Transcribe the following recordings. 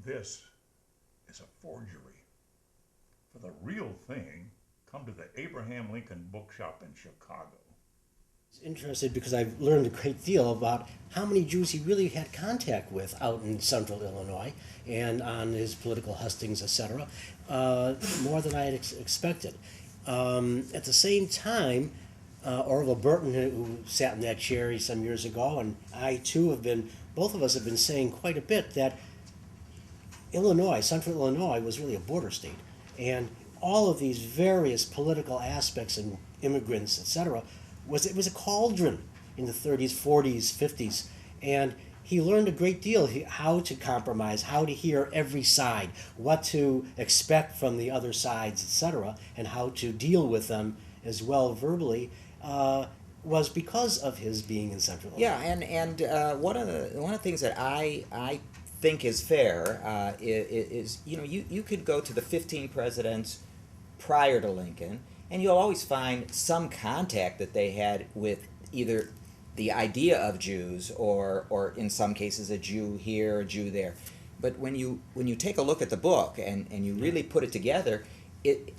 This is a forgery. For the real thing, come to the Abraham Lincoln Bookshop in Chicago. Interested because I've learned a great deal about how many Jews he really had contact with out in central Illinois and on his political hustings, etc., more than I had expected. At the same time, Orville Burton, who sat in that chair some years ago, and I too both of us have been saying quite a bit that Illinois, central Illinois, was really a border state. And all of these various political aspects and immigrants, etc., it was a cauldron in the 30s, 40s, 50s, and he learned a great deal how to compromise, how to hear every side, what to expect from the other sides, etc., and how to deal with them as well verbally. Was because of his being in Central Illinois. Yeah, and one of the things that I think is fair is you could go to the 15 presidents prior to Lincoln, and you'll always find some contact that they had with either the idea of Jews or in some cases a Jew here, a Jew there. But when you take a look at the book and you really put it together,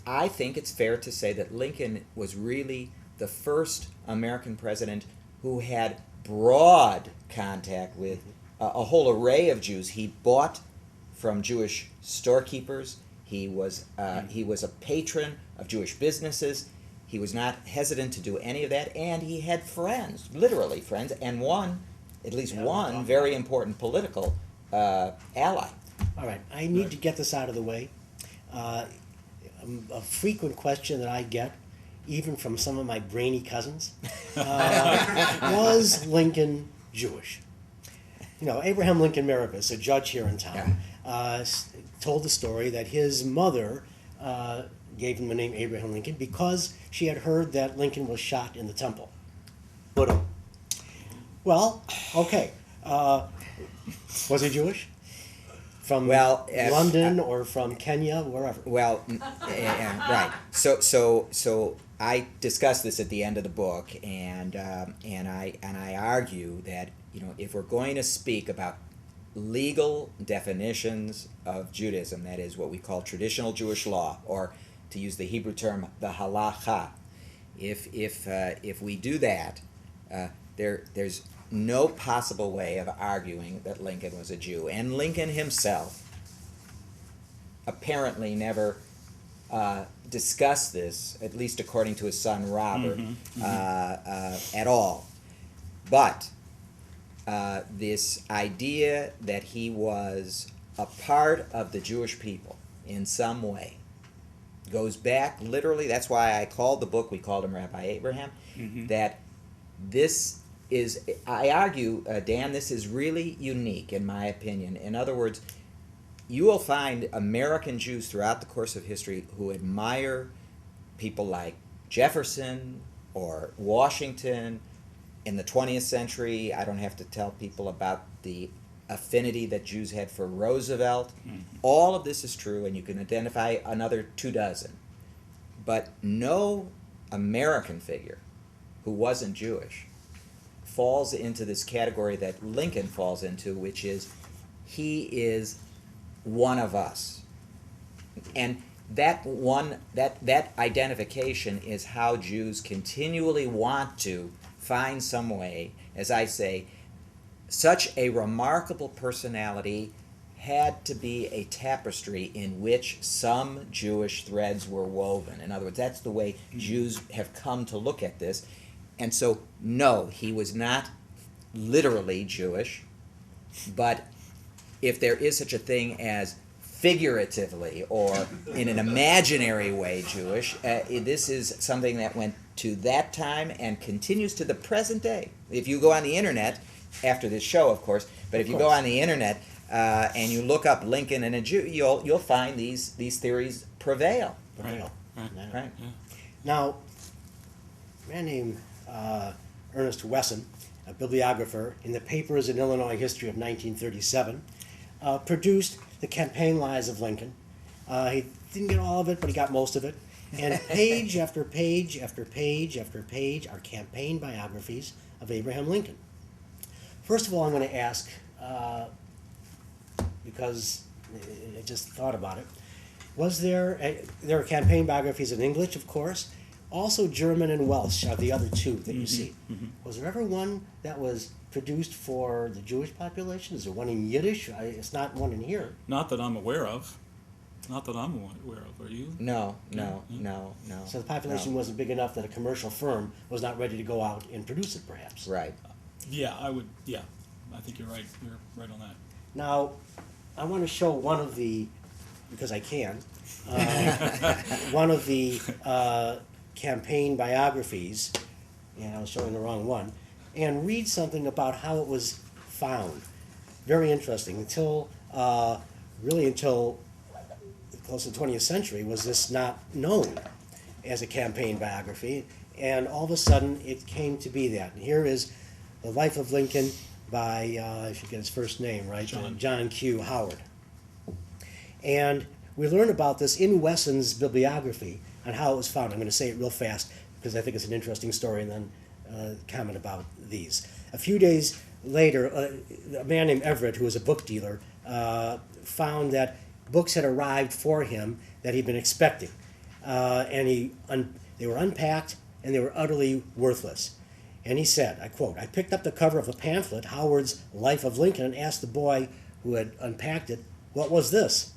I think it's fair to say that Lincoln was really the first American president who had broad contact with a whole array of Jews. He bought from Jewish storekeepers. He was a patron of Jewish businesses. He was not hesitant to do any of that, and he had friends, literally friends, and at least one very important political ally. All right, I need to get this out of the way. A frequent question that I get, even from some of my brainy cousins, was Lincoln Jewish? Abraham Lincoln Meribus, a judge here in town, told the story that his mother gave him the name Abraham Lincoln because she had heard that Lincoln was shot in the temple. Well, okay. Was he Jewish? From London or from Kenya, wherever? Well, right. So I discuss this at the end of the book, and I argue that if we're going to speak about legal definitions of Judaism, that is what we call traditional Jewish law, or to use the Hebrew term, the halacha, if we do that, there's no possible way of arguing that Lincoln was a Jew. And Lincoln himself apparently never discussed this, at least according to his son Robert, at all. But this idea that he was a part of the Jewish people in some way goes back literally, that's why I called the book, we called him Rabbi Abraham, that this is, I argue, Dan, this is really unique in my opinion. In other words, you will find American Jews throughout the course of history who admire people like Jefferson or Washington. In the 20th century, I don't have to tell people about the affinity that Jews had for Roosevelt. All of this is true, and you can identify another 24. But no American figure who wasn't Jewish falls into this category that Lincoln falls into, which is he is one of us. And that identification is how Jews continually want to find some way, as I say, such a remarkable personality had to be a tapestry in which some Jewish threads were woven. In other words, that's the way Jews have come to look at this. And so, no, he was not literally Jewish, but if there is such a thing as figuratively or in an imaginary way Jewish, this is something that went to that time and continues to the present day. If you go on the internet, after this show, of course, but if you go on the internet and you look up Lincoln and a Jew, you'll find these theories prevail. Right. Right. Now, a man named Ernest Wesson, a bibliographer in the Papers in Illinois History of 1937, produced the campaign lies of Lincoln. He didn't get all of it, but he got most of it. And page after page after page after page are campaign biographies of Abraham Lincoln. First of all, I'm going to ask, because I just thought about it. Was there are campaign biographies in English, of course, also German and Welsh are the other two that you see. Was there ever one that was produced for the Jewish population? Is there one in Yiddish? It's not one in here. Not that I'm aware of. Not that I'm aware of. Are you? No. So the population No. wasn't big enough that a commercial firm was not ready to go out and produce it, perhaps. Right. Yeah, I would. Yeah, I think you're right. You're right on that. Now, I want to show one of the, because I can, one of the campaign biographies, and I was showing the wrong one, and read something about how it was found. Very interesting. Until close to the 20th century was this not known as a campaign biography, and all of a sudden it came to be that. And here is The Life of Lincoln by, I should get his first name right, John Q. Howard. And we learn about this in Wesson's bibliography on how it was found. I'm going to say it real fast because I think it's an interesting story, and then comment about these. A few days later, a man named Everett, who was a book dealer, found that books had arrived for him that he'd been expecting. And they were unpacked and they were utterly worthless. And he said, I quote, "I picked up the cover of a pamphlet, Howard's Life of Lincoln, and asked the boy who had unpacked it, 'What was this?'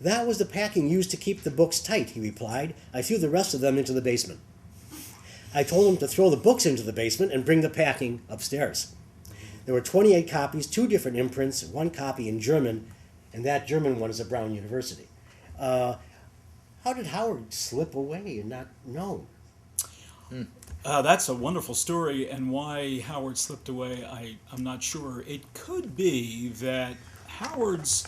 'That was the packing used to keep the books tight,' he replied. 'I threw the rest of them into the basement.' I told him to throw the books into the basement and bring the packing upstairs. There were 28 copies, 2 different imprints, 1 copy in German, and that German one is at Brown University. How did Howard slip away and not know?" That's a wonderful story, and why Howard slipped away, I'm not sure. It could be that Howard's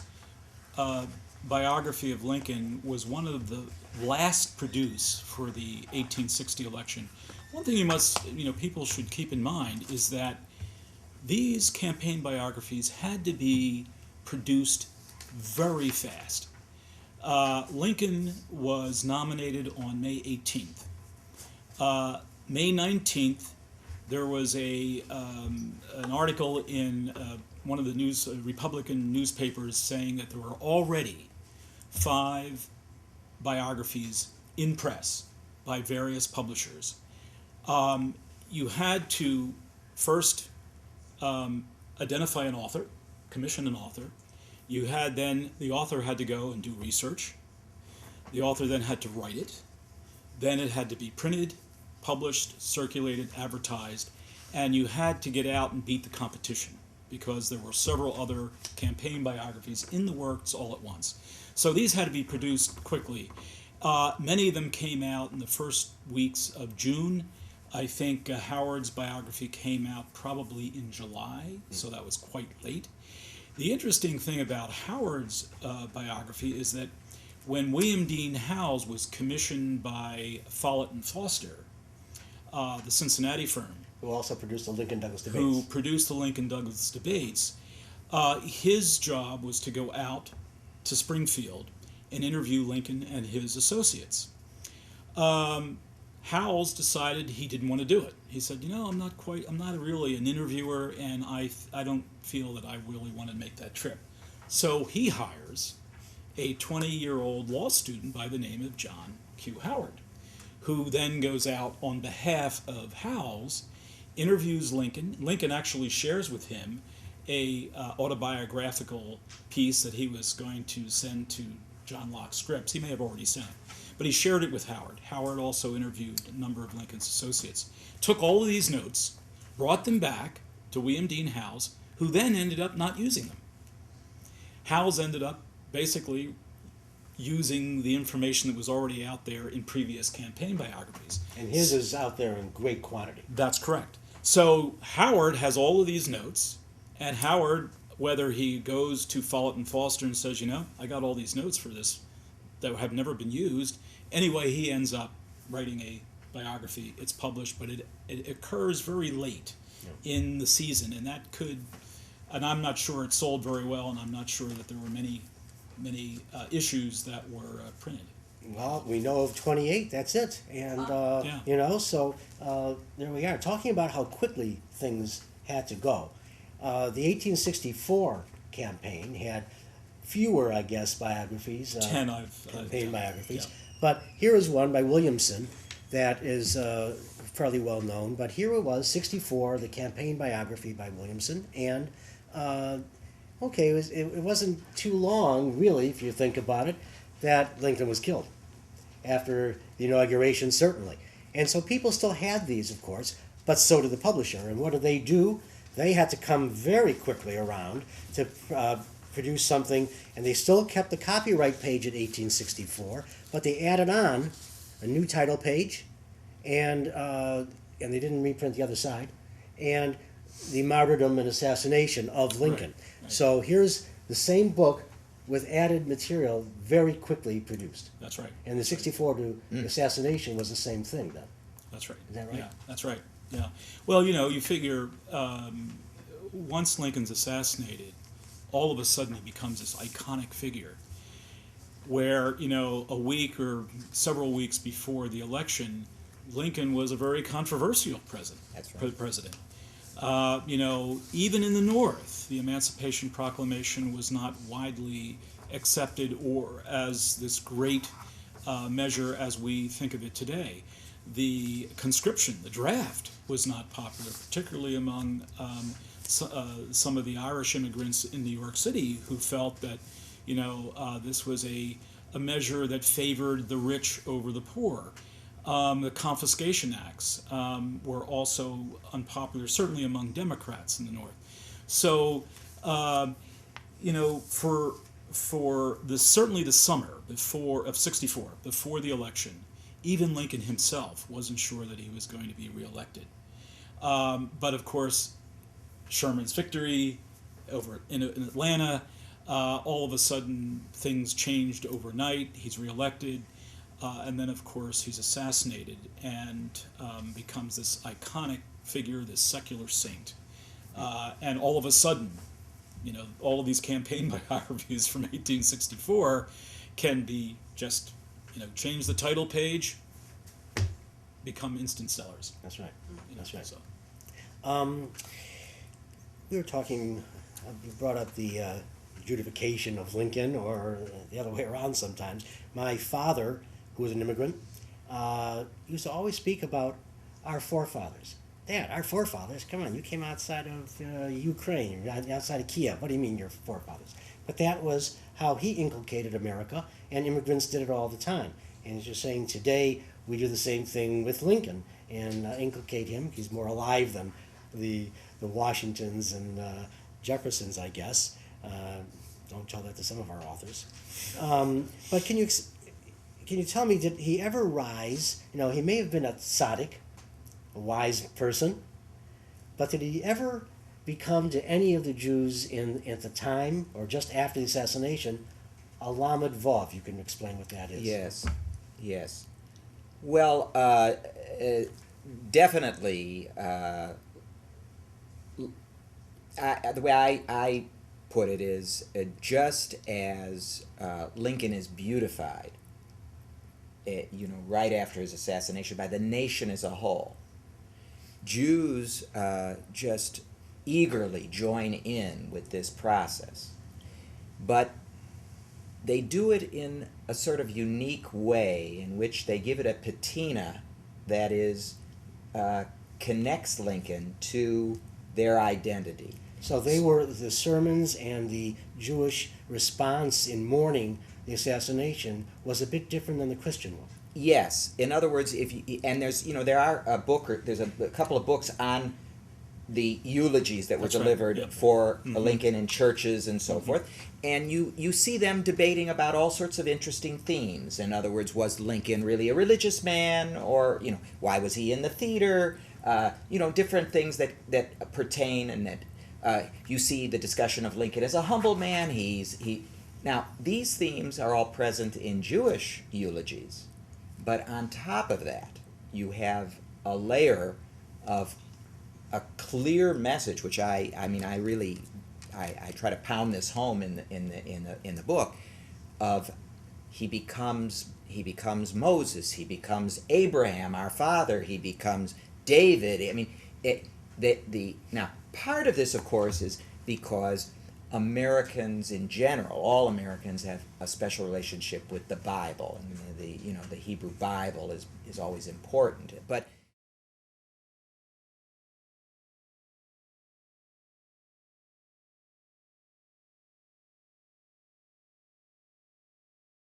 biography of Lincoln was one of the last produced for the 1860 election. One thing people should keep in mind is that these campaign biographies had to be produced very fast. Lincoln was nominated on May 18th. May 19th, there was an article in one of the Republican newspapers saying that there were already 5 biographies in press by various publishers. You had to first identify an author, commission an author. The author had to go and do research. The author then had to write it. Then it had to be printed, published, circulated, advertised, and you had to get out and beat the competition because there were several other campaign biographies in the works all at once. So these had to be produced quickly. Many of them came out in the first weeks of June. I think Howard's biography came out probably in July, so that was quite late. The interesting thing about Howard's biography is that when William Dean Howells was commissioned by Follett and Foster, the Cincinnati firm, Who also produced the Lincoln-Douglas debates. who produced the Lincoln-Douglas debates, his job was to go out to Springfield and interview Lincoln and his associates. Howells decided he didn't want to do it. He said, I'm not really an interviewer, and I don't feel that I really want to make that trip. So he hires a 20-year-old law student by the name of John Q. Howard, who then goes out on behalf of Howells, interviews Lincoln. Lincoln actually shares with him a autobiographical piece that he was going to send to John Locke Scripps. He may have already sent it, but he shared it with Howard. Howard also interviewed a number of Lincoln's associates, took all of these notes, brought them back to William Dean Howells, who then ended up not using them. Howells ended up basically using the information that was already out there in previous campaign biographies. And his is out there in great quantity. That's correct. So Howard has all of these notes, and Howard, whether he goes to Follett and Foster and says, I got all these notes for this that have never been used, anyway, he ends up writing a biography. It's published, but it occurs very late in the season, and I'm not sure it sold very well, and I'm not sure that there were many issues that were printed. Well, we know of 28, that's it. And, so there we are. Talking about how quickly things had to go. The 1864 campaign had fewer, I guess, biographies. 10 I've Campaign biographies. yeah. But here is one by Williamson that is fairly well known. But here it was, 64, the campaign biography by Williamson. And, okay, it wasn't too long, really, if you think about it, that Lincoln was killed. After the inauguration, certainly. And so people still had these, of course, but so did the publisher. And what did they do? They had to come very quickly around to produce something, and they still kept the copyright page at 1864, but they added on a new title page, and they didn't reprint the other side, and the martyrdom and assassination of Lincoln. Right. So here's the same book with added material very quickly produced. That's right. And the 64 to assassination was the same thing then. That's right. Is that right? Yeah, that's right. Yeah. Well, you figure once Lincoln's assassinated, all of a sudden he becomes this iconic figure where, a week or several weeks before the election, Lincoln was a very controversial president. That's right. President. Even in the North, the Emancipation Proclamation was not widely accepted or as this great measure as we think of it today. The conscription, the draft, was not popular, particularly among some of the Irish immigrants in New York City who felt that, this was a measure that favored the rich over the poor. The Confiscation Acts were also unpopular, certainly among Democrats in the North. So, for certainly the summer of '64, before the election, even Lincoln himself wasn't sure that he was going to be reelected. But of course, Sherman's victory over in Atlanta, all of a sudden things changed overnight. He's reelected. And then, of course, he's assassinated and becomes this iconic figure, this secular saint. And all of a sudden, all of these campaign biographies from 1864 can be just, change the title page, become instant sellers. That's right. That's right. So. We were talking, you brought up the judification of Lincoln, or the other way around sometimes. My father, who was an immigrant, used to always speak about our forefathers. Dad, our forefathers? Come on, you came outside of Ukraine, outside of Kiev. What do you mean your forefathers? But that was how he inculcated America, and immigrants did it all the time. And as you're saying, today we do the same thing with Lincoln and inculcate him. He's more alive than the Washingtons and Jeffersons, I guess. Don't tell that to some of our authors. But can you tell me, did he ever rise? He may have been a tzaddik, a wise person, but did he ever become to any of the Jews at the time or just after the assassination a Lamed Vav? You can explain what that is. Yes. Well, definitely. The way I put it is, just as Lincoln is beautified, right after his assassination by the nation as a whole, Jews just eagerly join in with this process. But they do it in a sort of unique way in which they give it a patina that is connects Lincoln to their identity. So they were, the sermons and the Jewish response in mourning the assassination was a bit different than the Christian one. Yes. In other words, there's there's a couple of books on the eulogies that were That's right. delivered Yep. for Mhm. Lincoln in churches and so forth. And you see them debating about all sorts of interesting themes. In other words, was Lincoln really a religious man? Or, why was he in the theater? Different things that pertain, and that you see the discussion of Lincoln as a humble man. Now, these themes are all present in Jewish eulogies. But on top of that, you have a layer of a clear message, which I try to pound this home in the book, of he becomes Moses, he becomes Abraham, our father, he becomes David. Now part of this, of course, is because Americans in general, all Americans, have a special relationship with the Bible. And the Hebrew Bible is always important. But